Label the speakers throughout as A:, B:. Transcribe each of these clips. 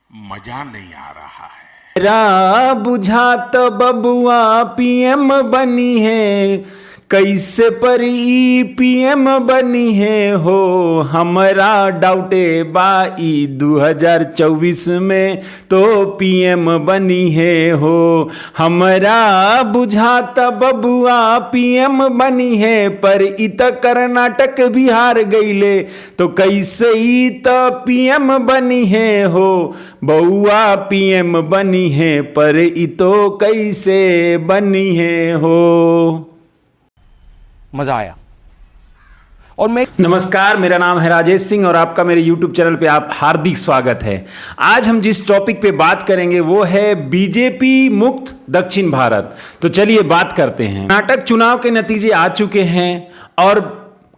A: मजा नहीं आ रहा है।
B: मेरा बुझात बबुआ पीएम बनी है, कैसे पर ई पीएम बनी है हो। हमरा डाउटे बाई 2024 में तो पीएम बनी है हो। हमरा बुझात बबुआ पीएम बनी है, पर इ त कर्नाटक बिहार गईले तो कैसे ई त पीएम बनी है हो। बउआ पीएम बनी है, पर इ तो कैसे बनी है हो।
C: मजा आया। और मैं
B: नमस्कार, मेरा नाम है राजेश सिंह और आपका मेरे YouTube चैनल पे आप हार्दिक स्वागत है। आज हम जिस टॉपिक पे बात करेंगे वो है बीजेपी मुक्त दक्षिण भारत। तो चलिए बात करते हैं। कर्नाटक चुनाव के नतीजे आ चुके हैं और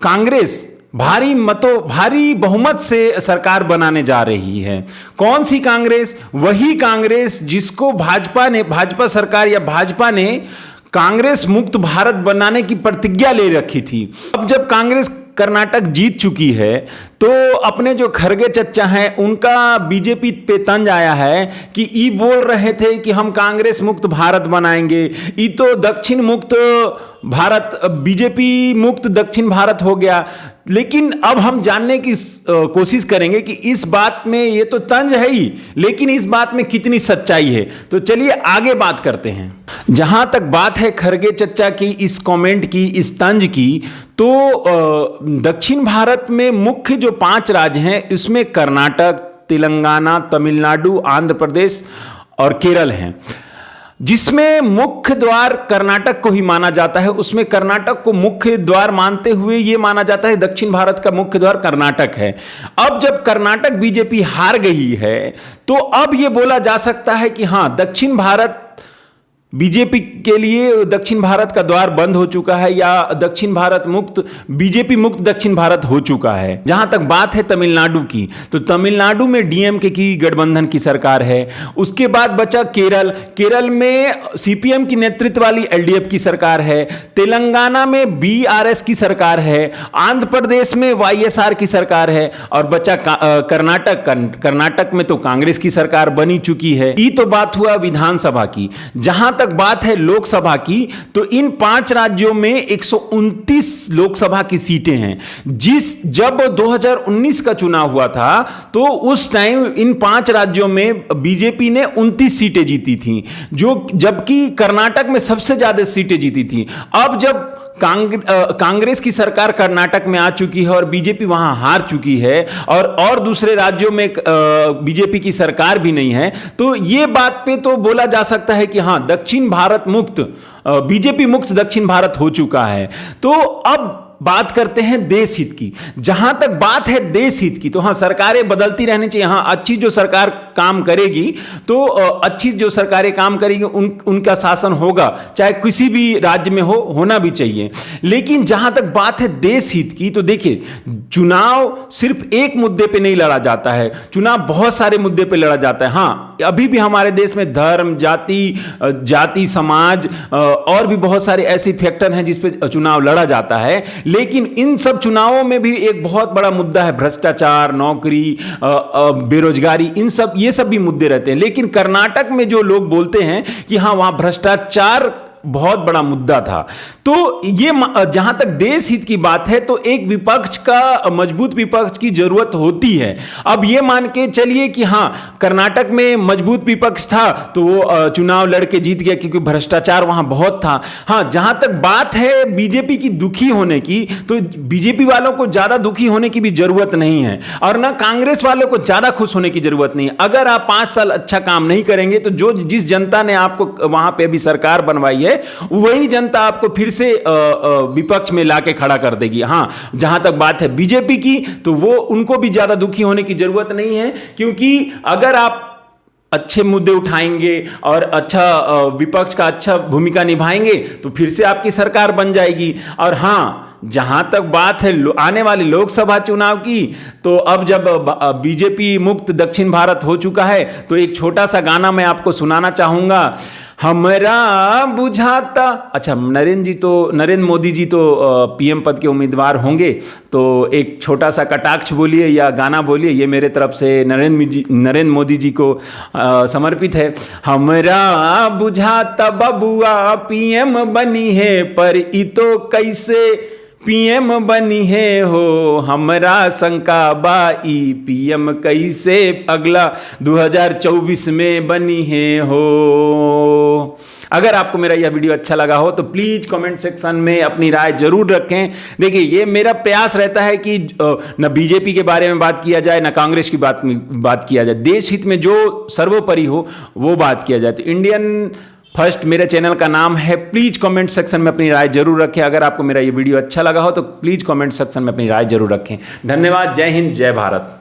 B: कांग्रेस भारी बहुमत से सरकार बनाने जा रही है। कौन सी कांग्रेस? वही कांग्रेस जिसको भाजपा सरकार या भाजपा ने कांग्रेस मुक्त भारत बनाने की प्रतिज्ञा ले रखी थी। अब जब कांग्रेस कर्नाटक जीत चुकी है तो अपने जो खरगे चच्चा हैं उनका बीजेपी पे तंज आया है कि ई बोल रहे थे कि हम कांग्रेस मुक्त भारत बनाएंगे, ई तो दक्षिण मुक्त भारत, बीजेपी मुक्त दक्षिण भारत हो गया। लेकिन अब हम जानने की कोशिश करेंगे कि इस बात में ये तो तंज है ही, लेकिन इस बात में कितनी सच्चाई है। तो चलिए आगे बात करते हैं। जहां तक बात है खरगे चच्चा की इस कमेंट की, इस तंज की, तो दक्षिण भारत में मुख्य जो 5 राज्य हैं इसमें कर्नाटक, तेलंगाना, तमिलनाडु, आंध्र प्रदेश और केरल हैं। जिसमें मुख्य द्वार कर्नाटक को ही माना जाता है, उसमें कर्नाटक को मुख्य द्वार मानते हुए यह माना जाता है दक्षिण भारत का मुख्य द्वार कर्नाटक है। अब जब कर्नाटक बीजेपी हार गई है तो अब यह बोला जा सकता है कि हां, दक्षिण भारत बीजेपी के लिए दक्षिण भारत का द्वार बंद हो चुका है या दक्षिण भारत मुक्त, बीजेपी मुक्त दक्षिण भारत हो चुका है। जहां तक बात है तमिलनाडु की, तो तमिलनाडु में डीएमके की गठबंधन की सरकार है। उसके बाद बचा केरल। केरल में सीपीएम की नेतृत्व वाली एलडीएफ की सरकार है। तेलंगाना में बीआरएस की सरकार है। आंध्र प्रदेश में वाईएसआर की सरकार है और बचा कर्नाटक। कर्नाटक में तो कांग्रेस की सरकार बनी चुकी है। ये तो बात हुआ विधानसभा की। जहां तक बात है लोकसभा की, तो इन 5 राज्यों में 129 लोकसभा की सीटें हैं। जब 2019 का चुनाव हुआ था तो उस टाइम इन 5 राज्यों में बीजेपी ने 29 सीटें जीती थी, जबकि कर्नाटक में सबसे ज्यादा सीटें जीती थी। अब जब कांग्रेस की सरकार कर्नाटक में आ चुकी है और बीजेपी वहां हार चुकी है और दूसरे राज्यों में बीजेपी की सरकार भी नहीं है, तो यह बात पे तो बोला जा सकता है कि हां, दक्षिण भारत मुक्त, बीजेपी मुक्त दक्षिण भारत हो चुका है। तो अब बात करते हैं देश हित की। जहां तक बात है देश हित की, तो हां, सरकारें बदलती रहनी चाहिए। हां, अच्छी जो सरकार काम करेगी तो अच्छी जो सरकारें काम करेंगी उनका शासन होगा, चाहे किसी भी राज्य में होना भी चाहिए। लेकिन जहां तक बात है देश हित की, तो देखिए, चुनाव सिर्फ एक मुद्दे पे नहीं लड़ा जाता है, चुनाव बहुत सारे मुद्दे पे लड़ा जाता है। हां, अभी भी हमारे देश में धर्म, जाति, समाज और भी बहुत सारे ऐसे फैक्टर हैं जिस पे चुनाव लड़ा जाता है। लेकिन इन सब चुनावों में भी एक बहुत बड़ा मुद्दा है भ्रष्टाचार, नौकरी, बेरोजगारी, ये सब भी मुद्दे रहते हैं। लेकिन कर्नाटक में जो लोग बोलते हैं कि हां, वहां भ्रष्टाचार बहुत बड़ा मुद्दा था। तो ये जहां तक देश हित की बात है, तो एक विपक्ष का, मजबूत विपक्ष की जरूरत होती है। अब ये मान के चलिए कि हां, कर्नाटक में मजबूत विपक्ष था तो वो चुनाव लड़के जीत गया क्योंकि भ्रष्टाचार वहां बहुत था। हां, जहां तक बात है बीजेपी की दुखी होने की, तो बीजेपी वालों को ज्यादा दुखी होने की भी जरूरत नहीं है और ना कांग्रेस वालों को ज्यादा खुश होने की जरूरत नहीं है। अगर आप 5 साल अच्छा काम नहीं करेंगे तो जिस जनता ने आपको वहां पे अभी सरकार बनवाई है, वही जनता आपको फिर से विपक्ष में लाके खड़ा कर देगी। हां, जहां तक बात है बीजेपी की, तो वो उनको भी ज्यादा दुखी होने की जरूरत नहीं है, क्योंकि अगर आप अच्छे मुद्दे उठाएंगे और अच्छा विपक्ष का अच्छा भूमिका निभाएंगे तो फिर से आपकी सरकार बन जाएगी। और हां, जहां तक बात है आने वाले लोकसभा चुनाव की, तो अब जब बीजेपी मुक्त दक्षिण भारत हो चुका है, तो एक छोटा सा गाना मैं आपको सुनाना चाहूंगा। हमरा बुझाता। अच्छा, नरेंद्र मोदी जी तो पीएम पद के उम्मीदवार होंगे, तो एक छोटा सा कटाक्ष बोलिए या गाना बोलिए, ये मेरे तरफ से नरेंद्र मोदी जी को समर्पित है। हमरा बुझाता बबुआ पीएम बनी है, पर ई तो कैसे पीएम बनी है हो, हमरा शंका बा ई पीएम कैसे अगला 2024 में बनी है हो। अगर आपको मेरा यह वीडियो अच्छा लगा हो तो प्लीज कमेंट सेक्शन में अपनी राय जरूर रखें। देखिए, ये मेरा प्रयास रहता है कि न बीजेपी के बारे में बात किया जाए, न कांग्रेस की बात किया जाए, देश हित में जो सर्वोपरि हो वो बात किया जाए। तो इंडियन फर्स्ट मेरे चैनल का नाम है। प्लीज कमेंट सेक्शन में अपनी राय जरूर रखें। अगर आपको मेरा ये वीडियो अच्छा लगा हो तो प्लीज कमेंट सेक्शन में अपनी राय जरूर रखें। धन्यवाद। जय हिंद, जय भारत।